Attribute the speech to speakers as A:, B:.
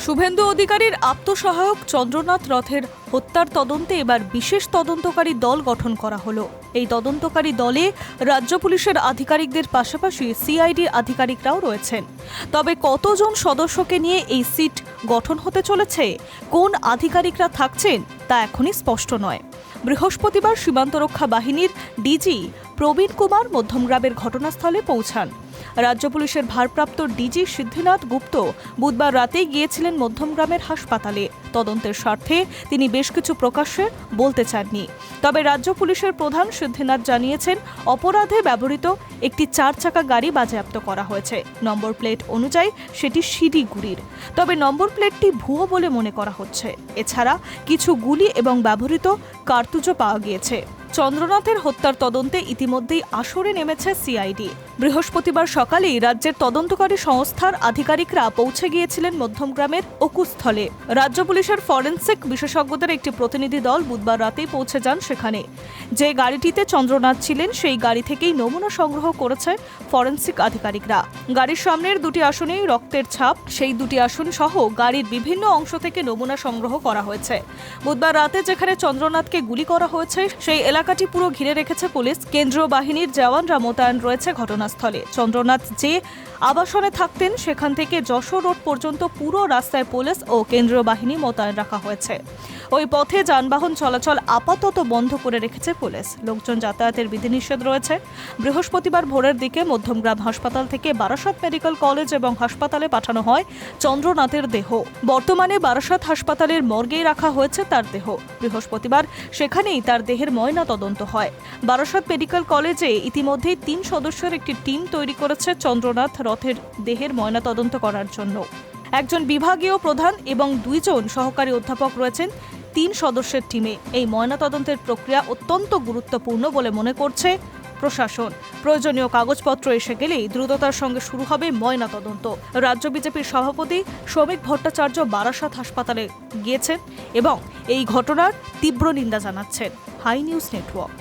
A: শুভেন্দু অধিকারীর আত্মসহায়ক চন্দ্রনাথ রথের হত্যার তদন্তে এবার বিশেষ তদন্তকারী দল গঠন করা হলো। এই তদন্তকারী দলে রাজ্য পুলিশের আধিকারিকদের পাশাপাশি সিআইডির আধিকারিকরাও রয়েছেন। তবে কতজন সদস্যকে নিয়ে এই সিট গঠন হতে চলেছে, কোন আধিকারিকরা থাকছেন তা এখনই স্পষ্ট নয়। বৃহস্পতিবার সীমান্তরক্ষা বাহিনীর ডিজি প্রবীণ কুমার মধ্যমগ্রামের ঘটনাস্থলে পৌঁছান। রাজ্য পুলিশের ভারপ্রাপ্ত ডিজি সিদ্ধিনাথ গুপ্ত বুধবার রাতেই গিয়েছিলেন মধ্যমগ্রামের হাসপাতালে। তদন্তের স্বার্থে তিনি বেশ কিছু প্রকাশ্যে বলতে চাননি। তবে রাজ্য পুলিশের প্রধান সিদ্ধিনাথ জানিয়েছেন, অপরাধে ব্যবহৃত একটি 4 চাকা গাড়ি বাজেয়াপ্ত করা হয়েছে। নম্বর প্লেট অনুযায়ী সেটি শিলিগুড়ির, তবে নম্বর প্লেটটি ভুয়ো বলে মনে করা হচ্ছে। এছাড়া কিছু গুলি এবং ব্যবহৃত কার্তুজও পাওয়া গিয়েছে। চন্দ্রনাথের হত্যার তদন্তে ইতিমধ্যেই আসরে নেমেছে সিআইডি। বৃহস্পতিবার সকালেই রাজ্যের তদন্তকারী সংস্থার আধিকারিকরা পৌঁছে গিয়েছিলেন মধ্যমগ্রামের অকুস্থলে। রাজ্য পুলিশের ফরেনসিক বিশেষজ্ঞদের একটি প্রতিনিধি দল বুধবার রাতেই পৌঁছে যান সেখানে। যে গাড়িটিতে চন্দ্রনাথ ছিলেন সেই গাড়ি থেকেই নমুনা সংগ্রহ করেছে ফরেনসিক আধিকারিকরা। গাড়ির সামনের দুটি আসনেই রক্তের ছাপ, সেই দুটি আসন সহ গাড়ির বিভিন্ন অংশ থেকে নমুনা সংগ্রহ করা হয়েছে। বুধবার রাতে যেখানে চন্দ্রনাথকে গুলি করা হয়েছে সেই এলাকাটি পুরো ঘিরে রেখেছে পুলিশ। কেন্দ্রীয় বাহিনীর জওয়ানরা মোতায়েন রয়েছে ঘটনাস্থলে। চন্দ্রনাথ যে আবাসনে থাকতেন সেখান থেকে যশোর রোড পর্যন্ত পুরো রাস্তায় পুলিশ ও কেন্দ্রীয় বাহিনী মোতায়েন রাখা হয়েছে। ওই পথে যানবাহন চলাচল আপাতত বন্ধ করে রেখেছে পুলিশ। লোকজন যাতায়াতের বিধিনিষেধ রয়েছে। বৃহস্পতিবার ভোরের দিকে মধ্যমগ্রাম হাসপাতাল থেকে বারাসত মেডিকেল কলেজ এবং হাসপাতালে পাঠানো হয় চন্দ্রনাথের দেহ। বর্তমানে বারাসত হাসপাতালের মর্গেই রাখা হয়েছে তার দেহ। বৃহস্পতিবার সেখানেই তার দেহের ময়না তদন্ত হয়। বারাসত মেডিকেল কলেজে ইতিমধ্যেই 3 সদস্যের একটি টিম তৈরি করেছে চন্দ্রনাথ রথের দেহের ময়না তদন্ত করার জন্য। একজন বিভাগীয় প্রধান এবং 2 জন সহকারী অধ্যাপক রয়েছেন 3 সদস্যের টিমে। এই ময়নাতদন্তের প্রক্রিয়া অত্যন্ত গুরুত্বপূর্ণ বলে মনে করছে প্রশাসন। প্রয়োজনীয় কাগজপত্র এসে গেলেই দ্রুততার সঙ্গে শুরু হবে ময়নাতদন্ত। রাজ্য বিজেপির সভাপতি শ্রমিক ভট্টাচার্য বারাসত হাসপাতালে গিয়েছেন এবং এই ঘটনার তীব্র নিন্দা জানাচ্ছেন। Hi news network.